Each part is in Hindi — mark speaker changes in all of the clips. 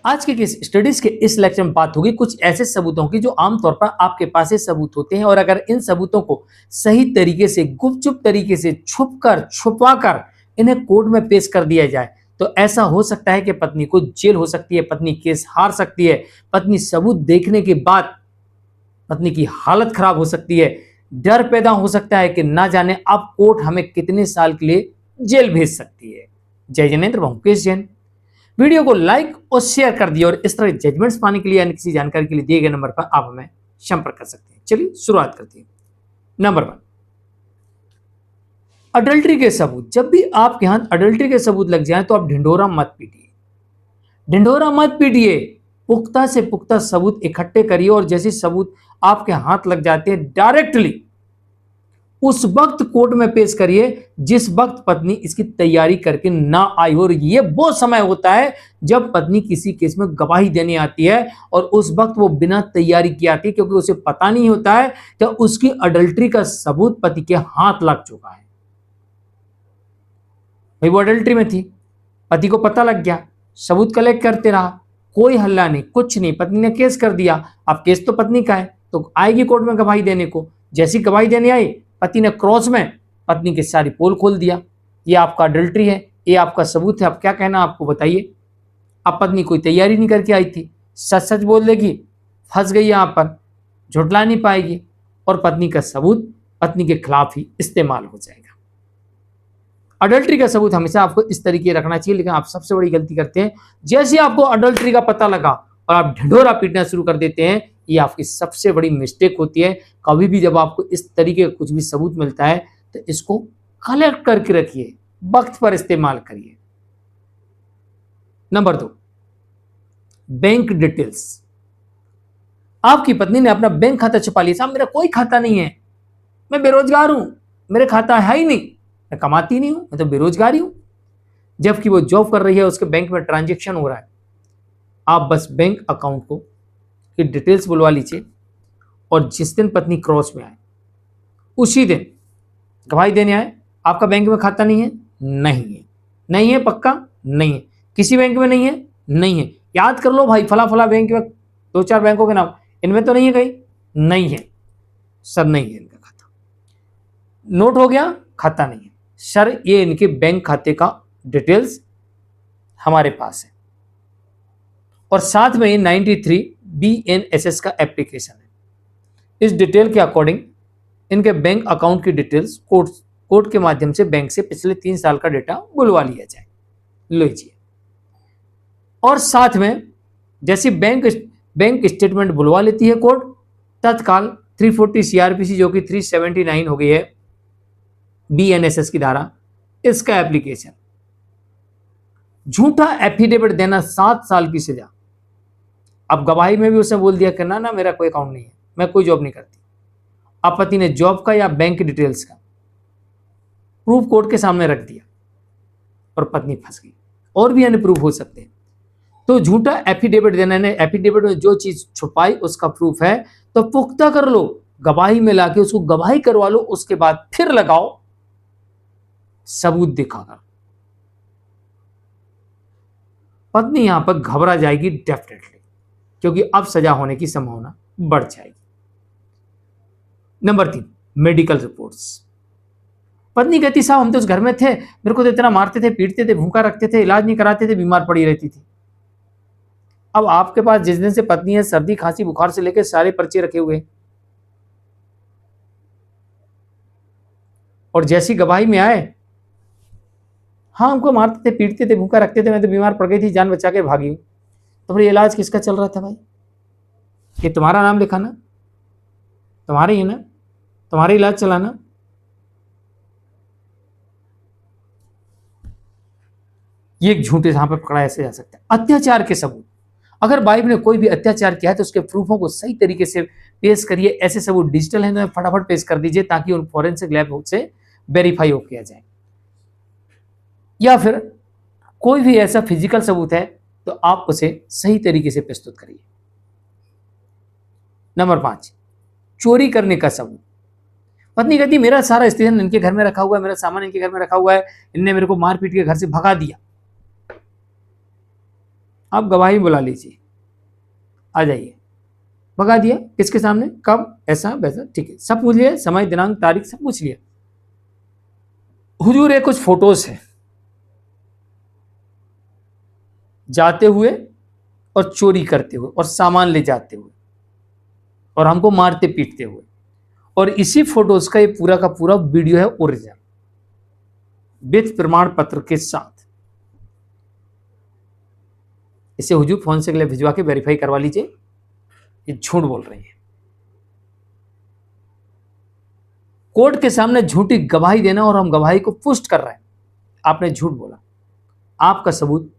Speaker 1: आज के स्टडीज के इस लेक्चर में बात होगी कुछ ऐसे सबूतों की जो आमतौर पर आपके पास ही सबूत होते हैं, और अगर इन सबूतों को सही तरीके से गुपचुप तरीके से छुपवाकर इन्हें कोर्ट में पेश कर दिया जाए तो ऐसा हो सकता है कि पत्नी को जेल हो सकती है, पत्नी केस हार सकती है, पत्नी सबूत देखने के बाद पत्नी की हालत खराब हो सकती है, डर पैदा हो सकता है कि ना जाने अब कोर्ट हमें कितने साल के लिए जेल भेज सकती है। जय जनेन्द्र, मुकेश जैन। वीडियो को लाइक और शेयर कर दिए, और इस तरह जजमेंट्स पाने के लिए यानी किसी जानकारी के लिए दिए गए नंबर पर आप हमें संपर्क कर सकते हैं। चलिए शुरुआत करते हैं। नंबर 1, अडल्ट्री के सबूत। जब भी आपके हाथ अडल्ट्री के सबूत लग जाए तो आप ढिंढोरा मत पीटिए, ढिंढोरा मत पीटिए, पुख्ता से पुख्ता सबूत इकट्ठे करिए, और जैसे सबूत आपके हाथ लग जाते हैं डायरेक्टली उस वक्त कोर्ट में पेश करिए जिस वक्त पत्नी इसकी तैयारी करके ना आई हो। और ये वो समय होता है जब पत्नी किसी केस में गवाही देने आती है और उस वक्त वो बिना तैयारी किए आती है, क्योंकि उसे पता नहीं होता है कि उसकी अडल्ट्री का सबूत पति के हाथ लग चुका है। भाई वो अडल्ट्री में थी, पति को पता लग गया, सबूत कलेक्ट करते रहा, कोई हल्ला नहीं, कुछ नहीं, पत्नी ने केस कर दिया। अब केस तो पत्नी का है तो आएगी कोर्ट में गवाही देने को। जैसी गवाही देने आई, पति ने क्रॉस में पत्नी की सारी पोल खोल दिया, ये आपका अडल्ट्री है, ये आपका सबूत है, अब क्या कहना आपको बताइए। अब पत्नी कोई तैयारी नहीं करके आई थी, सच सच बोल देगी, फंस गई यहां पर, झुठला नहीं पाएगी, और पत्नी का सबूत पत्नी के खिलाफ ही इस्तेमाल हो जाएगा। अडल्ट्री का सबूत हमेशा आपको इस तरीके रखना चाहिए, लेकिन आप सबसे बड़ी गलती करते हैं, जैसे आपको अडल्ट्री का पता लगा और आप ढिंढोरा पीटना शुरू कर देते हैं, ये आपकी सबसे बड़ी मिस्टेक होती है। कभी भी जब आपको इस तरीके का कुछ भी सबूत मिलता है तो इसको कलेक्ट करके रखिए, वक्त पर इस्तेमाल करिए। Number 2, bank details. आपकी पत्नी ने अपना बैंक खाता छुपा लिया, साहब मेरा कोई खाता नहीं है, मैं बेरोजगार हूं, मेरे खाता है ही नहीं, मैं कमाती नहीं हूं, मैं तो बेरोजगार ही हूं, जबकि वो जॉब कर रही है, उसके बैंक में ट्रांजैक्शन हो रहा है। आप बस बैंक अकाउंट को की डिटेल्स बुलवा लीजिए, और जिस दिन पत्नी क्रॉस में आए उसी दिन गवाही देने आए, आपका बैंक में खाता नहीं है, नहीं है, नहीं है, पक्का नहीं है, किसी बैंक में नहीं है, नहीं है, याद कर लो भाई, फला फला बैंक में 2-4 बैंकों के नाम, इनमें तो नहीं है कहीं, नहीं है सर, नहीं है इनका खाता, नोट हो गया, खाता नहीं है सर, ये इनके बैंक खाते का डिटेल्स हमारे पास है, और साथ में ये 93 BNSS का एप्लीकेशन है। इस डिटेल के अकॉर्डिंग इनके बैंक अकाउंट की डिटेल्स कोर्ट के माध्यम से बैंक से पिछले 3 साल का डेटा बुलवा लिया जाए, लीजिए। और साथ में जैसी बैंक स्टेटमेंट बुलवा लेती है कोर्ट, तत्काल 340 CRPC जो कि 379 हो गई है BNSS की धारा, इसका एप्लीकेशन, झूठा एफिडेविट देना 7 साल की सजा। अब गवाही में भी उसने बोल दिया कि ना ना मेरा कोई अकाउंट नहीं है, मैं कोई जॉब नहीं करती। अब पति ने जॉब का या बैंक डिटेल्स का प्रूफ कोर्ट के सामने रख दिया और पत्नी फंस गई। और भी अन्य प्रूफ हो सकते हैं, तो झूठा एफिडेविट देना ने एफिडेविट में जो चीज छुपाई उसका प्रूफ है तो पुख्ता कर लो, गवाही में लाके उसको गवाही करवा लो, उसके बाद फिर लगाओ सबूत दिखाकर। पत्नी यहां पर घबरा जाएगी डेफिनेटली, क्योंकि अब सजा होने की संभावना बढ़ जाएगी। Number 3, medical reports. पत्नी कहती साहब हम तो उस घर में थे, मेरे को तो इतना मारते थे, पीटते थे, भूखा रखते थे, इलाज नहीं कराते थे, बीमार पड़ी रहती थी। अब आपके पास जिस दिन से पत्नी है, सर्दी खांसी बुखार से लेकर सारे पर्चे रखे हुए, और जैसी गवाही में आए, हाँ हमको मारते थे, पीटते थे, भूखा रखते थे, मैं तो बीमार पड़ गई थी, जान बचा के भागी हूं। तो फिर इलाज किसका चल रहा था भाई? ये तुम्हारा नाम लिखा ना, तुम्हारे ही ना, तुम्हारे इलाज चलाना। ये एक झूठे यहां पर पकड़ा ऐसे जा सकता है। अत्याचार के सबूत, अगर वाइफ ने कोई भी अत्याचार किया है तो उसके प्रूफों को सही तरीके से पेश करिए। ऐसे सबूत डिजिटल है तो फटाफट पेश कर दीजिए ताकि उन फॉरेंसिक लैब से वेरीफाई हो किया जाए। या फिर कोई भी ऐसा फिजिकल सबूत है तो आप उसे सही तरीके से प्रस्तुत करिए। नंबर 5, चोरी करने का सबूत। पत्नी कहती मेरा सारा स्टेशन इनके घर में रखा हुआ है, मेरा सामान इनके घर में रखा हुआ है, इनने मेरे को मार पीट के घर से भगा दिया। आप गवाही बुला लीजिए, आ जाइए। भगा दिया, किसके सामने, कब, ऐसा वैसा, ठीक है, सब पूछ लिया, समय दिनांक तारीख सब पूछ लिया। हुजूर, ये कुछ फोटोज है जाते हुए और चोरी करते हुए और सामान ले जाते हुए और हमको मारते पीटते हुए, और इसी फोटोज का ये पूरा का पूरा वीडियो है ओरिजिनल विथ प्रमाण पत्र के साथ। इसे हुजूर फोन से भिजवा के वेरीफाई करवा लीजिए, ये झूठ बोल रही है। कोर्ट के सामने झूठी गवाही देना और हम गवाही को पुष्ट कर रहे हैं, आपने झूठ बोला, आपका सबूत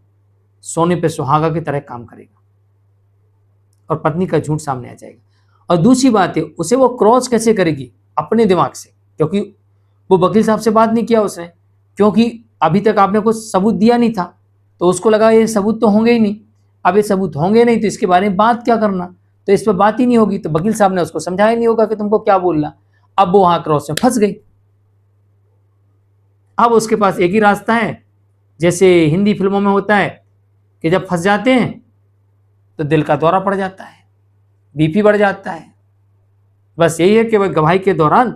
Speaker 1: सोने पे सुहागा की तरह काम करेगा और पत्नी का झूठ सामने आ जाएगा। और दूसरी बात है, उसे वो क्रॉस कैसे करेगी, अपने दिमाग से, क्योंकि वो वकील साहब से बात नहीं किया उसने, क्योंकि अभी तक आपने कुछ सबूत दिया नहीं था, तो उसको लगा ये सबूत तो होंगे ही नहीं। अब ये सबूत होंगे नहीं तो इसके बारे में बात क्या करना, तो इस पर बात ही नहीं होगी, तो वकील साहब ने उसको समझाया नहीं होगा कि तुमको क्या बोलना। अब वो वहां क्रॉस में फंस गई। अब उसके पास एक ही रास्ता है, जैसे हिंदी फिल्मों में होता है कि जब फंस जाते हैं तो दिल का दौरा पड़ जाता है, बीपी बढ़ जाता है। बस यही है कि वह गवाही के दौरान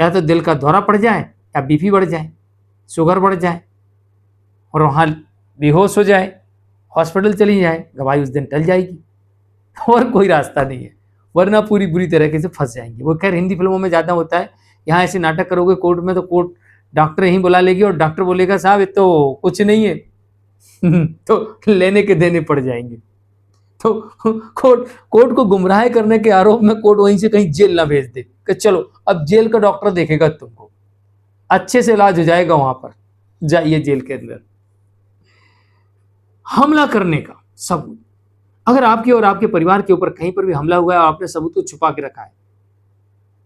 Speaker 1: या तो दिल का दौरा पड़ जाए या बीपी बढ़ जाए, शुगर बढ़ जाए और वहाँ बेहोश हो जाए, हॉस्पिटल चली जाए, गवाही उस दिन टल जाएगी। और कोई रास्ता नहीं है, वरना पूरी बुरी तरीके से फंस जाएंगे। वो खैर हिंदी फिल्मों में ज़्यादा होता है, यहाँ ऐसे नाटक करोगे कोर्ट में तो कोर्ट डॉक्टर ही बुला लेगी और डॉक्टर बोलेगा साहब ये तो कुछ नहीं है तो लेने के देने पड़ जाएंगे। तो कोर्ट को गुमराह करने के आरोप में कोर्ट वहीं से कहीं जेल ना भेज दे कि चलो अब जेल का डॉक्टर देखेगा तुमको, अच्छे से इलाज हो जाएगा वहां पर, जाइए जेल के अंदर। हमला करने का सबूत, अगर आपके और आपके परिवार के ऊपर कहीं पर भी हमला हुआ है और आपने सबूत को छुपा के रखा है,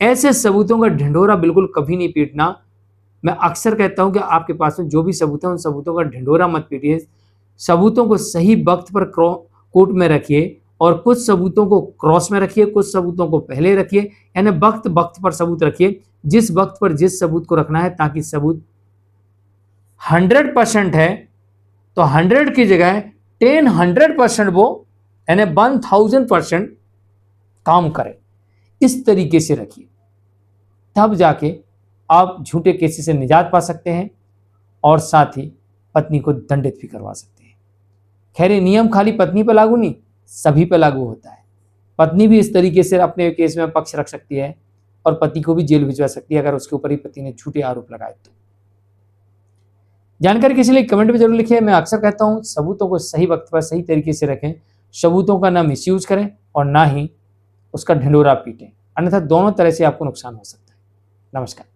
Speaker 1: ऐसे सबूतों का ढिंढोरा बिल्कुल कभी नहीं पीटना। मैं अक्सर कहता हूं कि आपके पास में जो भी सबूत है उन सबूतों का ढिंढोरा मत पीटिए, सबूतों को सही वक्त पर कोर्ट में रखिए और कुछ सबूतों को क्रॉस में रखिए, कुछ सबूतों को पहले रखिए, यानी वक्त वक्त पर सबूत रखिए, जिस वक्त पर जिस सबूत को रखना है, ताकि सबूत 100% है तो 100 की जगह 100% वो यानी 1000% काम करे। इस तरीके से रखिए, तब जाके आप झूठे केस से निजात पा सकते हैं और साथ ही पत्नी को दंडित भी करवा सकते हैं। खैर ये नियम खाली पत्नी पर लागू नहीं, सभी पर लागू होता है। पत्नी भी इस तरीके से अपने केस में पक्ष रख सकती है और पति को भी जेल भिजवा सकती है अगर उसके ऊपर ही पति ने झूठे आरोप लगाए तो। जानकारी किसी लिए कमेंट में जरूर लिखिए। मैं अक्सर कहता हूं सबूतों को सही वक्त पर सही तरीके से रखें, सबूतों का ना मिसयूज करें और ना ही उसका ढिंढोरा पीटें, अन्यथा दोनों तरह से आपको नुकसान हो सकता है। नमस्कार।